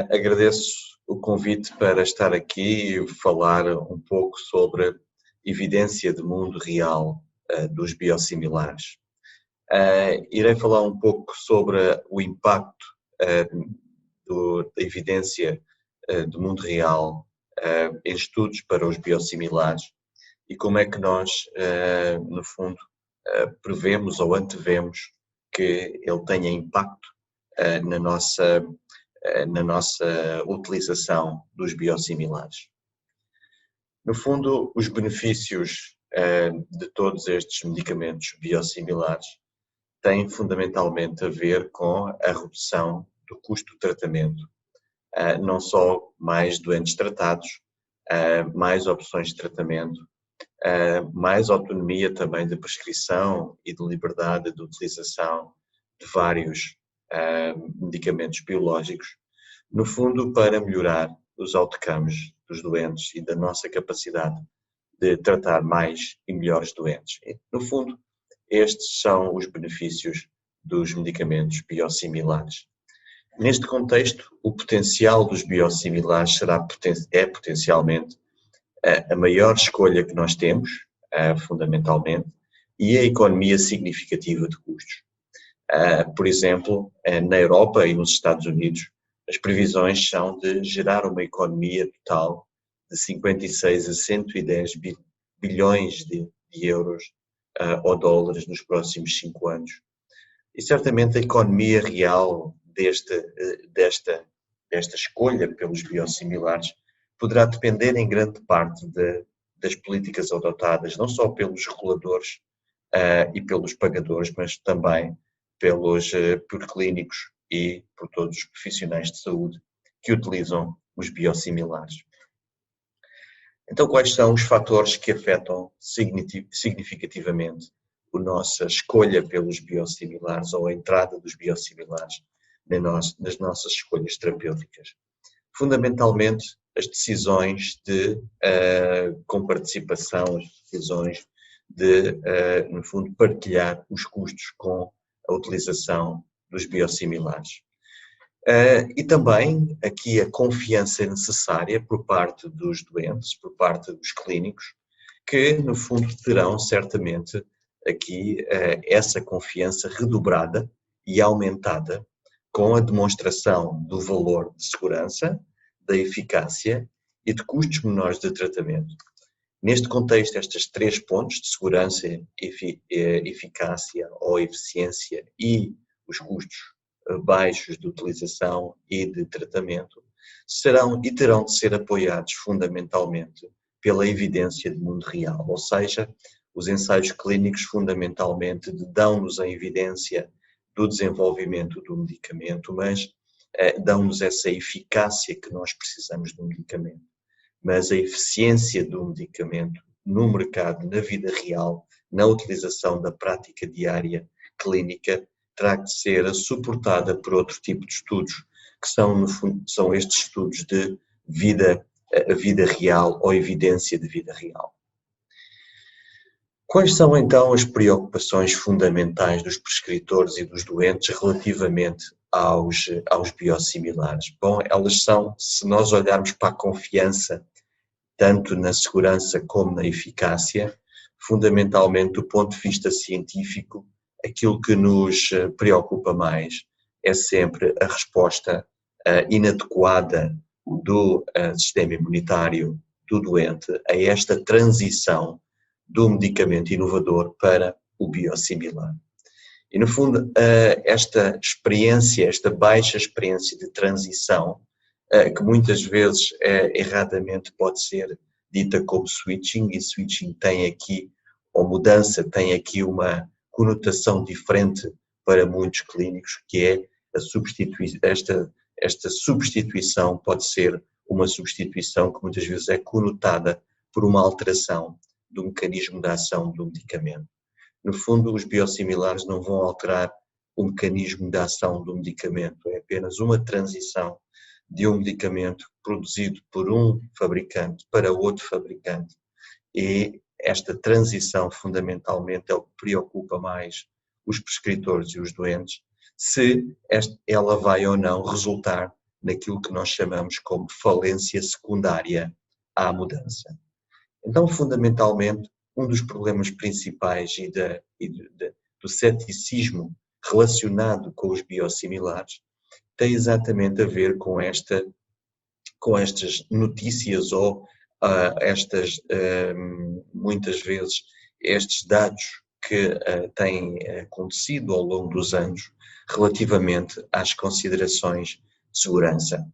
Agradeço o convite para estar aqui e falar um pouco sobre evidência de mundo real dos biosimilares. Irei falar um pouco sobre o impacto da evidência do mundo real em estudos para os biosimilares e como é que nós, no fundo, prevemos ou antevemos que ele tenha impacto na nossa utilização dos biosimilares. No fundo, os benefícios de todos estes medicamentos biosimilares têm fundamentalmente a ver com a redução do custo do tratamento. Não só mais doentes tratados, mais opções de tratamento, mais autonomia também de prescrição e de liberdade de utilização de vários medicamentos biológicos, no fundo para melhorar os outcomes dos doentes e da nossa capacidade de tratar mais e melhores doentes. No fundo, estes são os benefícios dos medicamentos biosimilares. Neste contexto, o potencial dos biosimilares é potencialmente a maior escolha que nós temos, fundamentalmente, e a economia significativa de custos. Por exemplo, na Europa e nos Estados Unidos, as previsões são de gerar uma economia total de 56 a 110 bilhões de euros ou dólares nos próximos 5 anos. E certamente a economia real desta escolha pelos biosimilares poderá depender em grande parte das políticas adotadas, não só pelos reguladores e pelos pagadores, mas também por clínicos e por todos os profissionais de saúde que utilizam os biosimilares. Então, quais são os fatores que afetam significativamente a nossa escolha pelos biosimilares ou a entrada dos biosimilares nas nossas escolhas terapêuticas? Fundamentalmente, as decisões com participação, as decisões no fundo, partilhar os custos com a utilização dos biosimilares. E também aqui a confiança necessária por parte dos doentes, por parte dos clínicos, que no fundo terão certamente aqui essa confiança redobrada e aumentada com a demonstração do valor de segurança, da eficácia e de custos menores de tratamento. Neste contexto, estes 3 pontos de segurança, eficácia ou eficiência e os custos baixos de utilização e de tratamento serão e terão de ser apoiados fundamentalmente pela evidência de mundo real, ou seja, os ensaios clínicos fundamentalmente dão-nos a evidência do desenvolvimento do medicamento, mas dão-nos essa eficácia que nós precisamos do medicamento. Mas a eficiência do medicamento no mercado, na vida real, na utilização da prática diária clínica, terá de ser suportada por outro tipo de estudos, que são, no fundo, são estes estudos de a vida real ou evidência de vida real. Quais são então as preocupações fundamentais dos prescritores e dos doentes relativamente aos biosimilares? Bom, elas são, se nós olharmos para a confiança, tanto na segurança como na eficácia, fundamentalmente do ponto de vista científico, aquilo que nos preocupa mais é sempre a resposta inadequada do sistema imunitário do doente a esta transição do medicamento inovador para o biosimilar. E no fundo, esta experiência, esta baixa experiência de transição, que muitas vezes erradamente pode ser dita como switching, e switching tem aqui, ou mudança, tem aqui uma conotação diferente para muitos clínicos, que é esta substituição pode ser uma substituição que muitas vezes é conotada por uma alteração do mecanismo de ação do medicamento. No fundo, os biosimilares não vão alterar o mecanismo de ação do medicamento, é apenas uma transição de um medicamento produzido por um fabricante para outro fabricante. E esta transição, fundamentalmente, é o que preocupa mais os prescritores e os doentes, se ela vai ou não resultar naquilo que nós chamamos como falência secundária à mudança. Então, fundamentalmente, um dos problemas principais do ceticismo relacionado com os biosimilares tem exatamente a ver com estas notícias ou muitas vezes, estes dados que têm acontecido ao longo dos anos relativamente às considerações de segurança.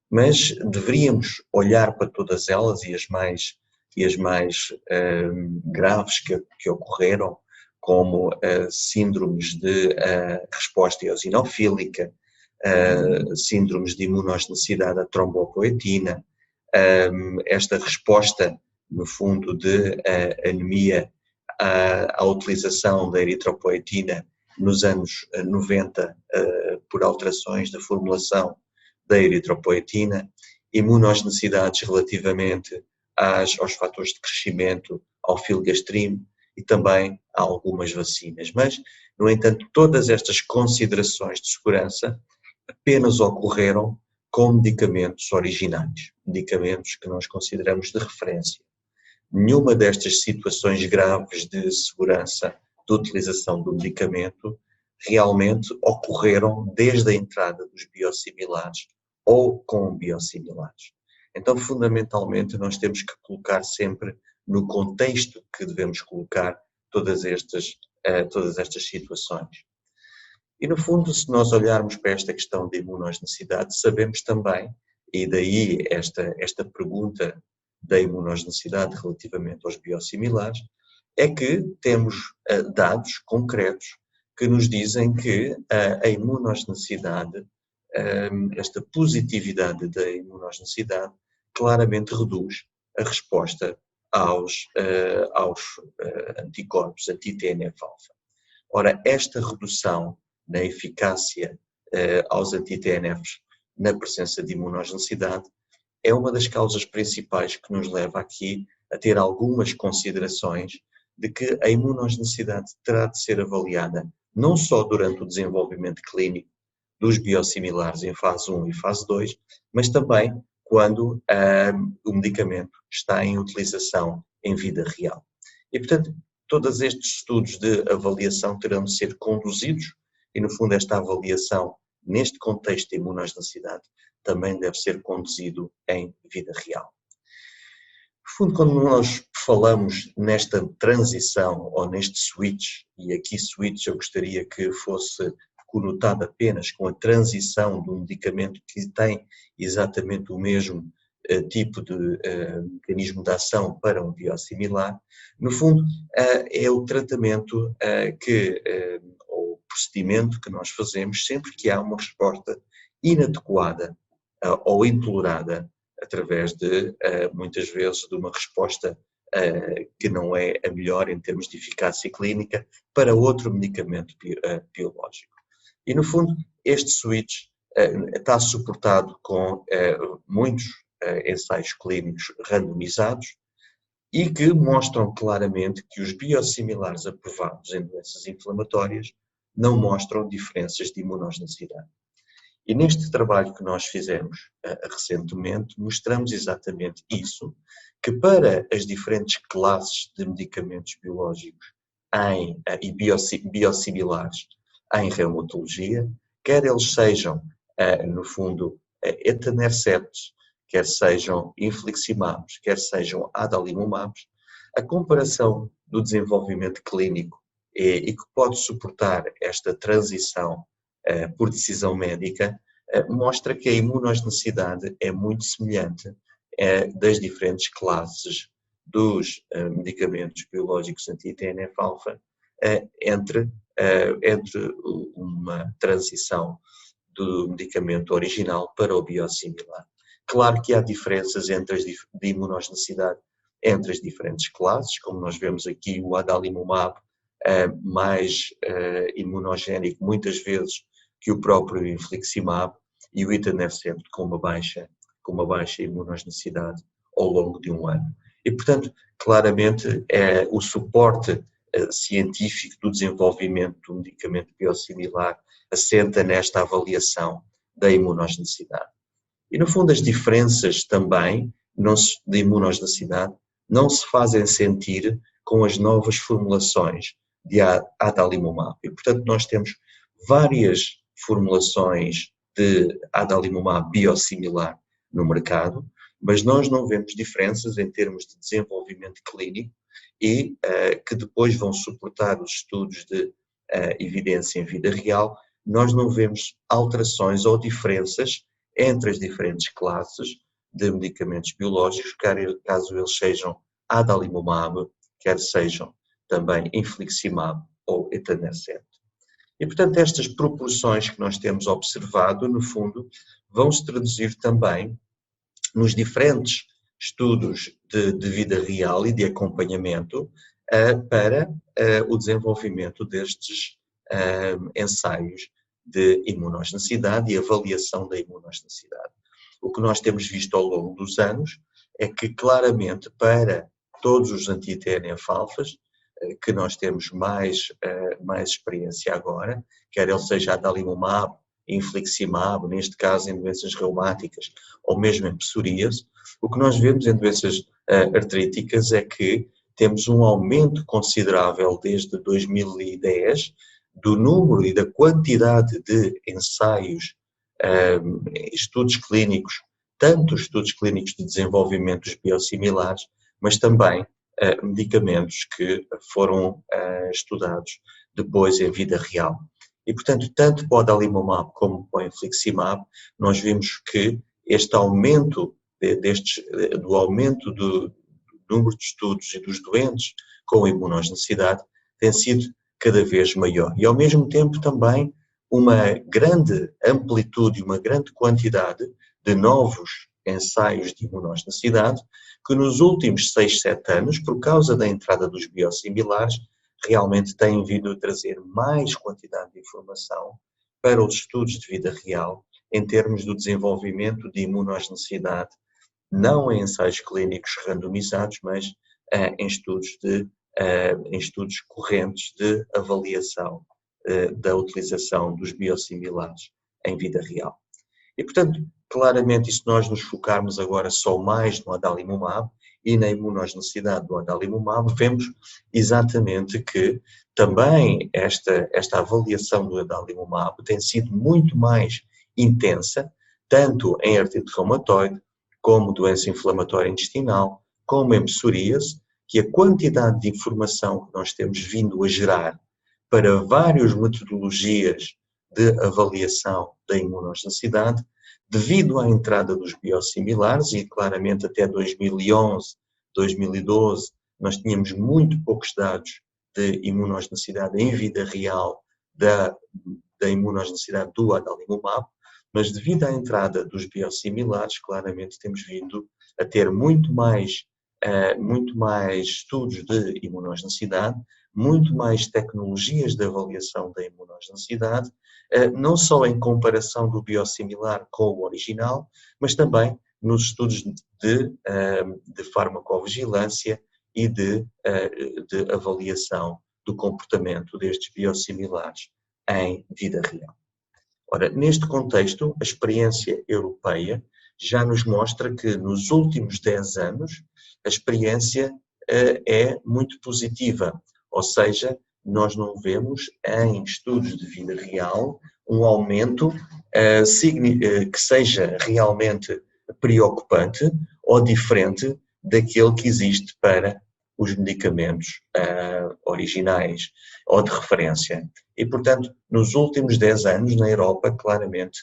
Mas deveríamos olhar para todas elas e as mais graves que ocorreram, como síndromes de resposta eosinofílica, síndromes de imunogenesidade à trombopoetina, esta resposta, no fundo, de anemia à utilização da eritropoetina nos anos 90 por alterações da formulação da eritropoetina, imunogenesidades relativamente aos fatores de crescimento, ao filgastrim e também a algumas vacinas. Mas, no entanto, todas estas considerações de segurança apenas ocorreram com medicamentos originais, medicamentos que nós consideramos de referência. Nenhuma destas situações graves de segurança de utilização do medicamento realmente ocorreram desde a entrada dos biosimilares ou com biosimilares. Então, fundamentalmente, nós temos que colocar sempre no contexto que devemos colocar todas estas situações. E, no fundo, se nós olharmos para esta questão de imunogenicidade, sabemos também, e daí esta pergunta da imunogenicidade relativamente aos biosimilares, é que temos dados concretos que nos dizem que a imunogenicidade, esta positividade da imunogenicidade, claramente reduz a resposta aos anticorpos anti-TNF-alfa. Ora, esta redução na eficácia aos anti-TNFs na presença de imunogenicidade é uma das causas principais que nos leva aqui a ter algumas considerações de que a imunogenicidade terá de ser avaliada não só durante o desenvolvimento clínico dos biosimilares em fase 1 e fase 2, mas também quando o medicamento está em utilização em vida real. E, portanto, todos estes estudos de avaliação terão de ser conduzidos e, no fundo, esta avaliação, neste contexto de imunogenicidade, também deve ser conduzido em vida real. No fundo, quando nós falamos nesta transição ou neste switch, e aqui switch eu gostaria que fosse conotado apenas com a transição de um medicamento que tem exatamente o mesmo tipo de mecanismo de ação para um biosimilar, no fundo é o tratamento ou o procedimento que nós fazemos sempre que há uma resposta inadequada ou intolerada através de, muitas vezes, de uma resposta que não é a melhor em termos de eficácia clínica para outro medicamento biológico. E, no fundo, este switch está suportado com muitos ensaios clínicos randomizados e que mostram claramente que os biosimilares aprovados em doenças inflamatórias não mostram diferenças de imunogenicidade. E neste trabalho que nós fizemos recentemente, mostramos exatamente isso, que para as diferentes classes de medicamentos biológicos e biosimilares em reumatologia, quer eles sejam, no fundo, etanerceptos, quer sejam infliximabs, quer sejam adalimumabs, a comparação do desenvolvimento clínico e que pode suportar esta transição por decisão médica, mostra que a imunogenicidade é muito semelhante das diferentes classes dos medicamentos biológicos anti-TNF-alfa entre uma transição do medicamento original para o biosimilar. Claro que há diferenças de imunogenicidade entre as diferentes classes, como nós vemos aqui o adalimumab mais imunogénico muitas vezes que o próprio infliximab e o etanercept com uma baixa imunogenicidade ao longo de um ano. E, portanto, claramente o suporte científico do desenvolvimento do medicamento biosimilar assenta nesta avaliação da imunogenicidade. E, no fundo, as diferenças também de imunogenicidade não se fazem sentir com as novas formulações de adalimumab. E, portanto, nós temos várias formulações de adalimumab biosimilar no mercado, mas nós não vemos diferenças em termos de desenvolvimento clínico e que depois vão suportar os estudos de evidência em vida real. Nós não vemos alterações ou diferenças entre as diferentes classes de medicamentos biológicos, caso eles sejam adalimumab, quer sejam também infliximab ou etanercept. E, portanto, estas proporções que nós temos observado, no fundo, vão se traduzir também nos diferentes estudos de vida real e de acompanhamento para o desenvolvimento destes ensaios de imunogenicidade e avaliação da imunogenicidade. O que nós temos visto ao longo dos anos é que, claramente, para todos os anti-TNF-alfas, que nós temos mais experiência agora, quer ele seja adalimumab, infliximab, neste caso em doenças reumáticas ou mesmo em psoríase, o que nós vemos em doenças artríticas é que temos um aumento considerável desde 2010 do número e da quantidade de ensaios, estudos clínicos, tanto estudos clínicos de desenvolvimento dos biosimilares, mas também medicamentos que foram estudados depois em vida real. E, portanto, tanto para o adalimumab como para o infliximab, nós vimos que este aumento do aumento do número de estudos e dos doentes com imunogenicidade tem sido cada vez maior. E, ao mesmo tempo, também uma grande amplitude e uma grande quantidade de novos ensaios de imunogenicidade que nos últimos 6, 7 anos, por causa da entrada dos biosimilares, realmente têm vindo a trazer mais quantidade de informação para os estudos de vida real em termos do desenvolvimento de imunogenicidade, não em ensaios clínicos randomizados, mas em estudos correntes de avaliação da utilização dos biosimilares em vida real. E, portanto, claramente, e se nós nos focarmos agora só mais no adalimumab e na imunogenicidade do adalimumab, vemos exatamente que também esta avaliação do adalimumab tem sido muito mais intensa, tanto em artrite reumatoide, como doença inflamatória intestinal, como em psoríase, que a quantidade de informação que nós temos vindo a gerar para várias metodologias de avaliação da imunogenicidade, devido à entrada dos biosimilares, e claramente até 2011, 2012, nós tínhamos muito poucos dados de imunogenicidade em vida real da imunogenicidade do adalimumab, mas devido à entrada dos biosimilares, claramente temos vindo a ter muito mais estudos de imunogenicidade, muito mais tecnologias de avaliação da imunogenicidade, não só em comparação do biosimilar com o original, mas também nos estudos de farmacovigilância e de avaliação do comportamento destes biosimilares em vida real. Ora, neste contexto, a experiência europeia já nos mostra que nos últimos 10 anos a experiência é muito positiva, ou seja, nós não vemos em estudos de vida real um aumento que seja realmente preocupante ou diferente daquele que existe para os medicamentos originais ou de referência. E, portanto, nos últimos 10 anos, na Europa, claramente,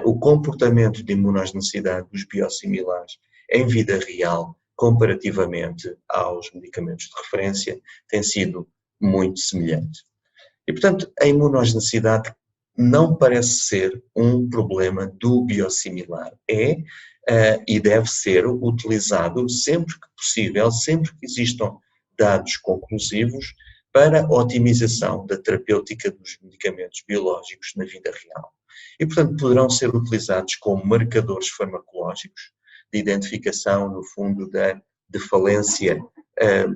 o comportamento de imunogenicidade dos biosimilares em vida real, comparativamente aos medicamentos de referência, tem sido muito semelhante. E, portanto, a imunogenicidade não parece ser um problema do biosimilar. E deve ser utilizado sempre que possível, sempre que existam dados conclusivos para a otimização da terapêutica dos medicamentos biológicos na vida real. E, portanto, poderão ser utilizados como marcadores farmacológicos de identificação, no fundo, de falência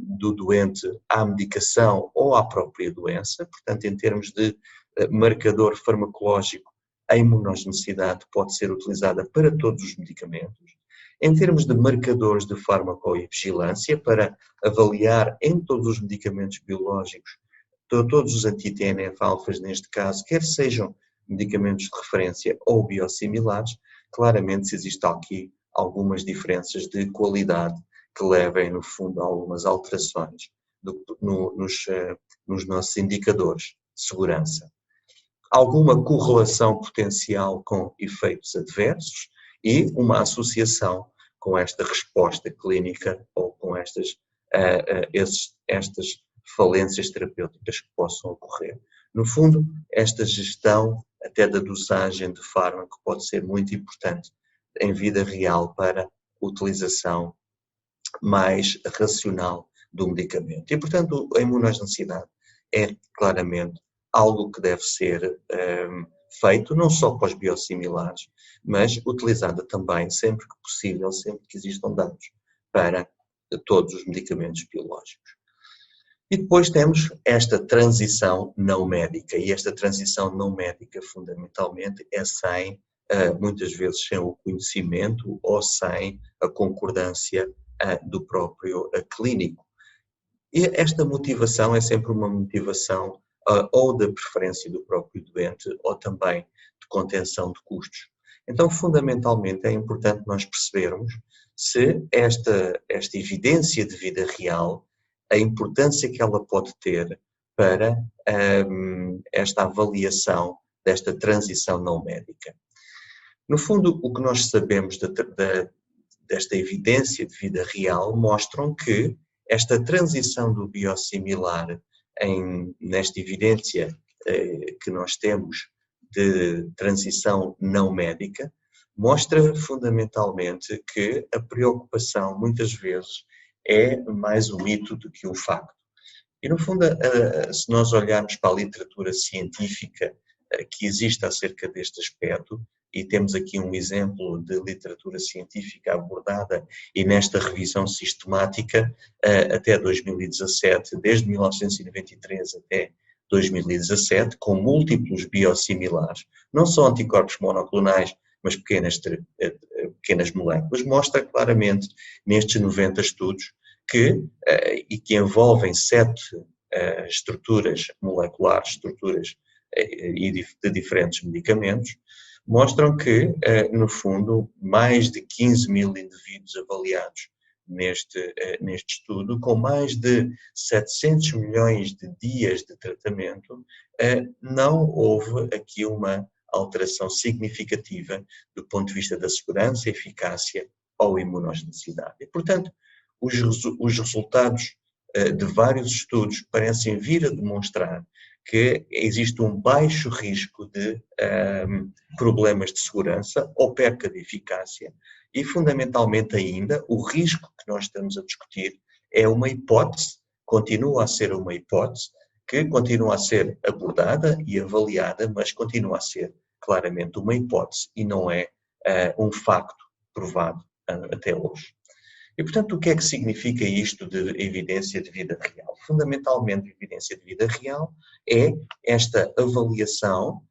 do doente à medicação ou à própria doença, portanto, em termos de marcador farmacológico a imunogenicidade pode ser utilizada para todos os medicamentos. Em termos de marcadores de farmacovigilância, para avaliar em todos os medicamentos biológicos, todos os anti-TNF-alfas neste caso, quer sejam medicamentos de referência ou biosimilares, claramente existem aqui algumas diferenças de qualidade que levem, no fundo, a algumas alterações nos nossos indicadores de segurança. Alguma correlação potencial com efeitos adversos e uma associação com esta resposta clínica ou com estas falências terapêuticas que possam ocorrer. No fundo, esta gestão até da dosagem de fármaco pode ser muito importante em vida real para a utilização mais racional do medicamento. E, portanto, a imunogenicidade é claramente algo que deve ser feito, não só para os biosimilares, mas utilizada também sempre que possível, sempre que existam dados para todos os medicamentos biológicos. E depois temos esta transição não médica, e esta transição não médica fundamentalmente é muitas vezes sem o conhecimento ou sem a concordância do próprio clínico. E esta motivação é sempre uma motivação ou da preferência do próprio doente ou também de contenção de custos. Então, fundamentalmente, é importante nós percebermos se esta evidência de vida real, a importância que ela pode ter para esta avaliação desta transição não médica. No fundo, o que nós sabemos desta evidência de vida real mostram que esta transição do biosimilar nesta evidência que nós temos de transição não médica mostra fundamentalmente que a preocupação muitas vezes é mais um mito do que um facto. E no fundo, se nós olharmos para a literatura científica que existe acerca deste aspecto, e temos aqui um exemplo de literatura científica abordada e nesta revisão sistemática até 2017, desde 1993 até 2017, com múltiplos biosimilares, não só anticorpos monoclonais, mas pequenas moléculas, mostra claramente nestes 90 estudos que envolvem 7 estruturas moleculares, estruturas de diferentes medicamentos, mostram que, no fundo, mais de 15 mil indivíduos avaliados neste estudo, com mais de 700 milhões de dias de tratamento, não houve aqui uma alteração significativa do ponto de vista da segurança, eficácia ou imunogenicidade. E, portanto, os resultados de vários estudos parecem vir a demonstrar que existe um baixo risco de problemas de segurança ou perca de eficácia e, fundamentalmente ainda, o risco que nós estamos a discutir é uma hipótese, continua a ser uma hipótese, que continua a ser abordada e avaliada, mas continua a ser claramente uma hipótese e não é um facto provado até hoje. E, portanto, o que é que significa isto de evidência de vida real? Fundamentalmente, evidência de vida real é esta avaliação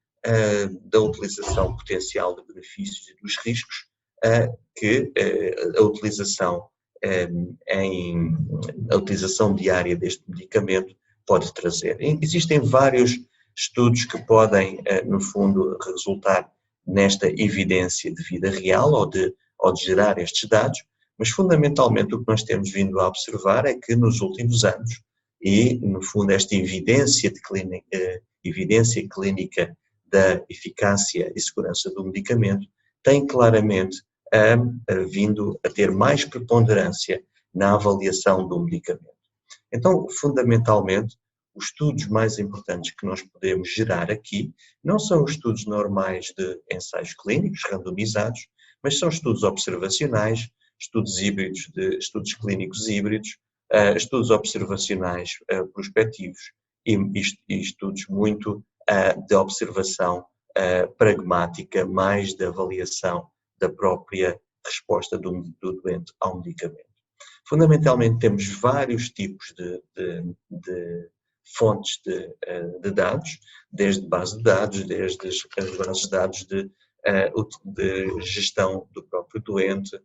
da utilização potencial de benefícios e dos riscos que a utilização diária deste medicamento pode trazer. Existem vários estudos que podem, no fundo, resultar nesta evidência de vida real ou de gerar estes dados, mas fundamentalmente o que nós temos vindo a observar é que nos últimos anos, e no fundo esta evidência clínica da eficácia e segurança do medicamento tem claramente vindo a ter mais preponderância na avaliação do medicamento. Então, fundamentalmente, os estudos mais importantes que nós podemos gerar aqui não são os estudos normais de ensaios clínicos randomizados, mas são estudos observacionais, estudos híbridos, estudos clínicos híbridos, estudos observacionais prospectivos e estudos muito de observação pragmática, mais de avaliação da própria resposta do doente ao medicamento. Fundamentalmente temos vários tipos de fontes de dados, desde base de dados, desde as bases de dados de gestão do próprio doente,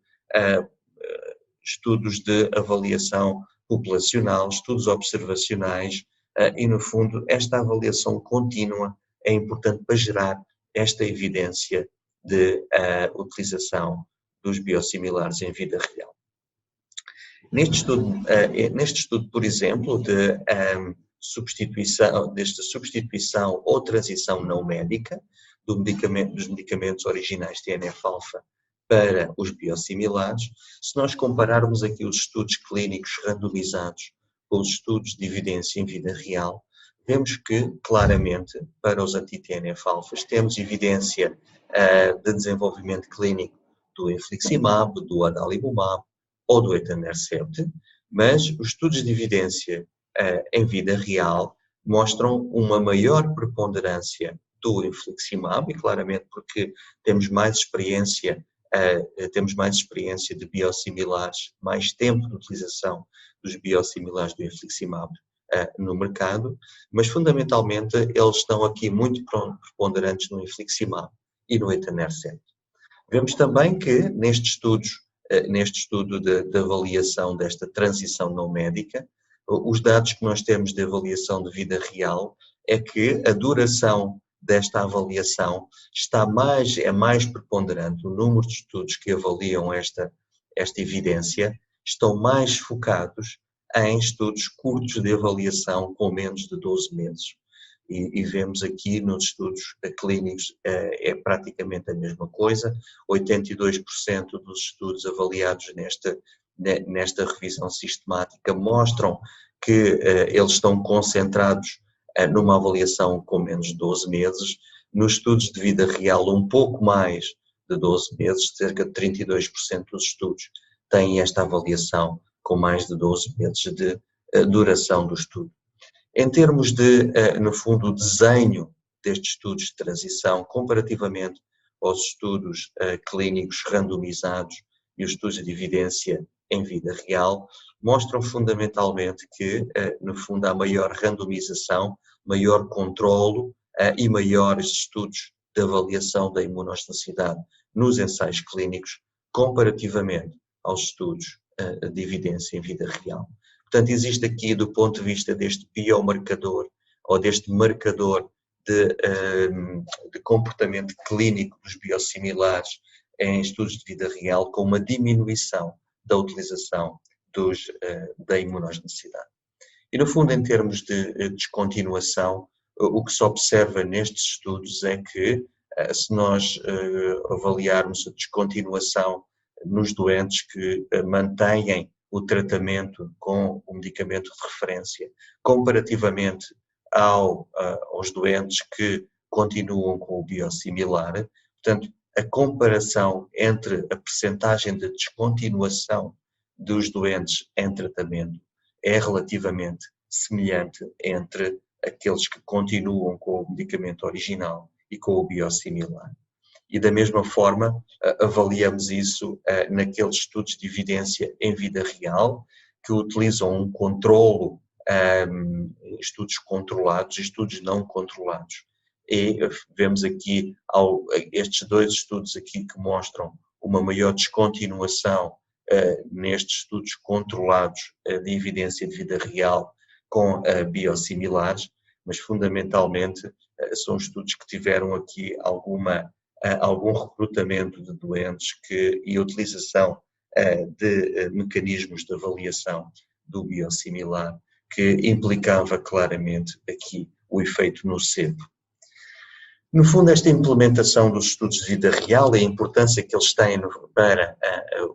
estudos de avaliação populacional, estudos observacionais e, no fundo, esta avaliação contínua é importante para gerar esta evidência de utilização dos biosimilares em vida real. Neste estudo, por exemplo, desta substituição ou transição não médica dos medicamentos originais TNF-alfa para os biosimilares, se nós compararmos aqui os estudos clínicos randomizados com os estudos de evidência em vida real, vemos que, claramente, para os anti-TNF-alfas, temos evidência de desenvolvimento clínico do infliximab, do adalimumab ou do etanercept, mas os estudos de evidência em vida real mostram uma maior preponderância do infliximab, e claramente porque temos mais experiência de biosimilares, mais tempo de utilização dos biosimilares do infliximab no mercado, mas fundamentalmente eles estão aqui muito preponderantes no infliximab e no etanercept. Vemos também que neste estudo de avaliação desta transição não médica, os dados que nós temos de avaliação de vida real é que a duração desta avaliação é mais preponderante. O número de estudos que avaliam esta evidência estão mais focados em estudos curtos de avaliação com menos de 12 meses. E vemos aqui nos estudos clínicos é praticamente a mesma coisa, 82% dos estudos avaliados nesta revisão sistemática mostram que eles estão concentrados numa avaliação com menos de 12 meses, nos estudos de vida real um pouco mais de 12 meses, cerca de 32% dos estudos têm esta avaliação com mais de 12 meses de duração do estudo. Em termos de, no fundo, desenho destes estudos de transição, comparativamente aos estudos clínicos randomizados e os estudos de evidência em vida real, mostram fundamentalmente que, no fundo, há maior randomização, maior controlo e maiores estudos de avaliação da imunogenicidade nos ensaios clínicos, comparativamente aos estudos de evidência em vida real. Portanto, existe aqui, do ponto de vista deste biomarcador, ou deste marcador de comportamento clínico dos biosimilares em estudos de vida real, com uma diminuição da utilização da imunogenicidade. E, no fundo, em termos de descontinuação, o que se observa nestes estudos é que, se nós avaliarmos a descontinuação nos doentes que mantêm o tratamento com o medicamento de referência, comparativamente aos doentes que continuam com o biosimilar, portanto, a comparação entre a percentagem de descontinuação dos doentes em tratamento é relativamente semelhante entre aqueles que continuam com o medicamento original e com o biosimilar. E da mesma forma avaliamos isso naqueles estudos de evidência em vida real, que utilizam um controlo, estudos controlados e estudos não controlados. E vemos aqui estes dois estudos aqui que mostram uma maior descontinuação nestes estudos controlados de evidência de vida real com biosimilares, mas fundamentalmente são estudos que tiveram aqui algum recrutamento de doentes e utilização de mecanismos de avaliação do biosimilar que implicava claramente aqui o efeito nocebo. No fundo, esta implementação dos estudos de vida real e a importância que eles têm para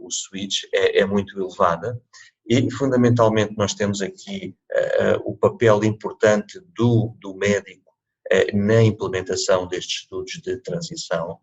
o switch é muito elevada e, fundamentalmente, nós temos aqui o papel importante do médico na implementação destes estudos de transição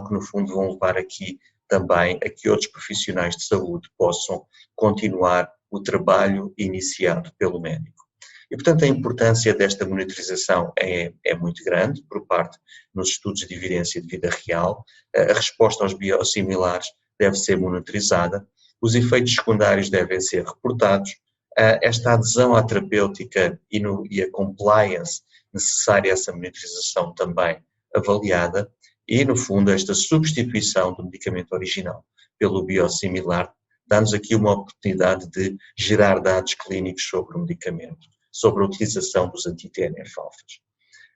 que, no fundo, vão levar aqui também a que outros profissionais de saúde possam continuar o trabalho iniciado pelo médico. E, portanto, a importância desta monitorização é muito grande por parte nos estudos de evidência de vida real. A resposta aos biosimilares deve ser monitorizada, os efeitos secundários devem ser reportados, esta adesão à terapêutica e a compliance necessária a essa monitorização também avaliada e, no fundo, esta substituição do medicamento original pelo biosimilar dá-nos aqui uma oportunidade de gerar dados clínicos sobre o medicamento, sobre a utilização dos anti-TNF-alfas.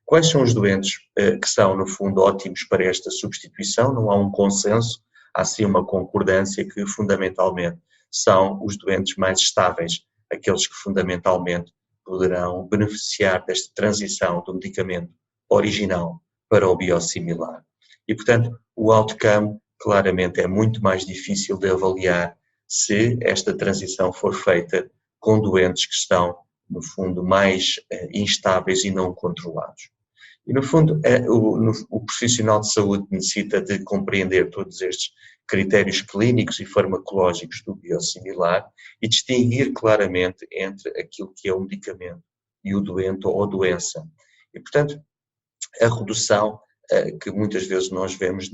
Quais são os doentes que são, no fundo, ótimos para esta substituição? Não há um consenso, há sim uma concordância que, fundamentalmente, são os doentes mais estáveis, aqueles que, fundamentalmente, poderão beneficiar desta transição do medicamento original para o biosimilar. E, portanto, o outcome, claramente, é muito mais difícil de avaliar se esta transição for feita com doentes que estão, no fundo, mais instáveis e não controlados. E, no fundo, o profissional de saúde necessita de compreender todos estes critérios clínicos e farmacológicos do biosimilar e distinguir claramente entre aquilo que é o medicamento e o doente ou a doença. E, portanto, a redução que muitas vezes nós vemos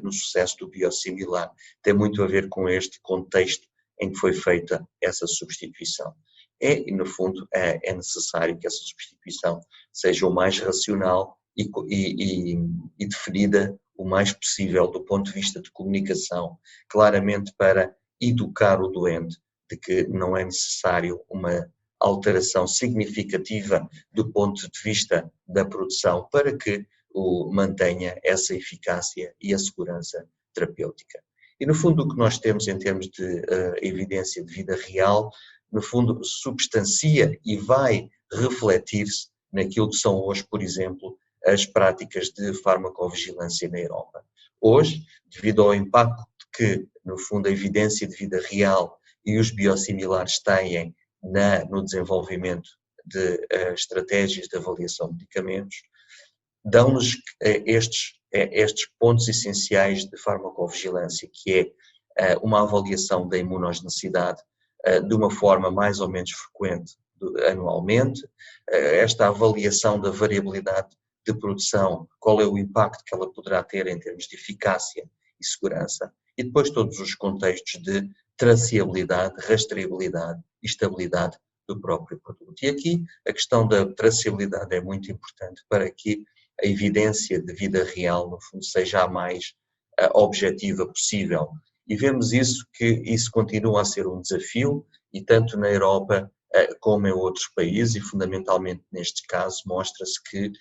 no sucesso do biosimilar tem muito a ver com este contexto em que foi feita essa substituição. E, no fundo, é necessário que essa substituição seja o mais racional e definida o mais possível do ponto de vista de comunicação, claramente para educar o doente de que não é necessário uma alteração significativa do ponto de vista da produção para que mantenha essa eficácia e a segurança terapêutica. E, no fundo, o que nós temos em termos de evidência de vida real, no fundo, substancia e vai refletir-se naquilo que são hoje, por exemplo, as práticas de farmacovigilância na Europa. Hoje, devido ao impacto que, no fundo, a evidência de vida real e os biosimilares têm no desenvolvimento de estratégias de avaliação de medicamentos, dão-nos estes pontos essenciais de farmacovigilância, que é uma avaliação da imunogenicidade de uma forma mais ou menos frequente anualmente, esta avaliação da variabilidade de produção, qual é o impacto que ela poderá ter em termos de eficácia e segurança, e depois todos os contextos de traceabilidade, rastreabilidade e estabilidade do próprio produto. E aqui a questão da traceabilidade é muito importante para que a evidência de vida real, no fundo, seja a mais objetiva possível. E vemos que isso continua a ser um desafio, e tanto na Europa como em outros países, e fundamentalmente neste caso, mostra-se que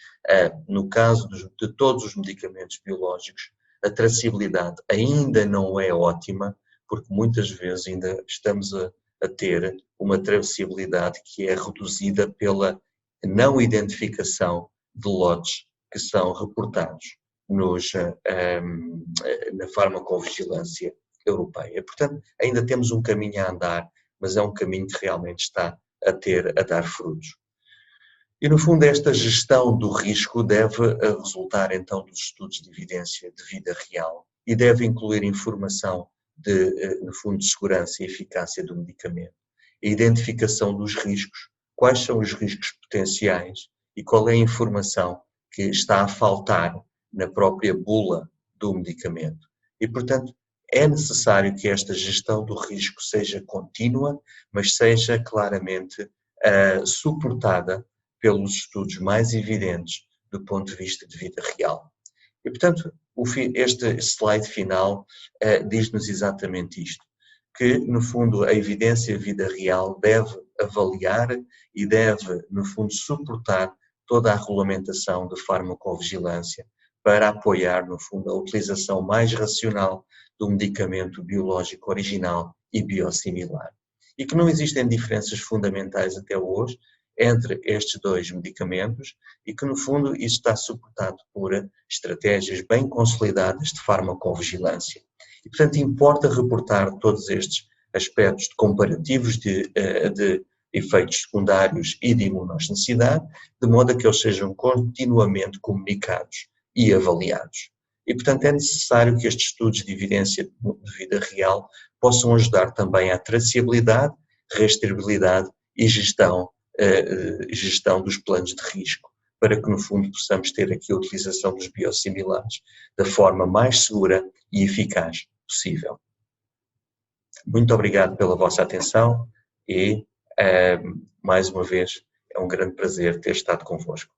no caso de todos os medicamentos biológicos, a traceabilidade ainda não é ótima, porque muitas vezes ainda estamos a ter uma traceabilidade que é reduzida pela não identificação de lotes que são reportados na farmacovigilância europeia. Portanto, ainda temos um caminho a andar, mas é um caminho que realmente está a dar frutos. E, no fundo, esta gestão do risco deve resultar, então, dos estudos de evidência de vida real e deve incluir informação no fundo, de segurança e eficácia do medicamento, a identificação dos riscos, quais são os riscos potenciais e qual é a informação que está a faltar na própria bula do medicamento. E, portanto, é necessário que esta gestão do risco seja contínua, mas seja claramente suportada pelos estudos mais evidentes do ponto de vista de vida real. E, portanto, este slide final diz-nos exatamente isto, que, no fundo, a evidência de vida real deve avaliar e deve, no fundo, suportar toda a regulamentação de farmacovigilância para apoiar, no fundo, a utilização mais racional do medicamento biológico original e biosimilar. E que não existem diferenças fundamentais até hoje entre estes dois medicamentos e que, no fundo, isso está suportado por estratégias bem consolidadas de farmacovigilância. E, portanto, importa reportar todos estes aspectos de comparativos de efeitos secundários e de imunogenicidade, de modo a que eles sejam continuamente comunicados e avaliados. E, portanto, é necessário que estes estudos de evidência de vida real possam ajudar também à traceabilidade, rastreabilidade e gestão dos planos de risco, para que, no fundo, possamos ter aqui a utilização dos biosimilares da forma mais segura e eficaz possível. Muito obrigado pela vossa atenção e Mais uma vez, é um grande prazer ter estado convosco.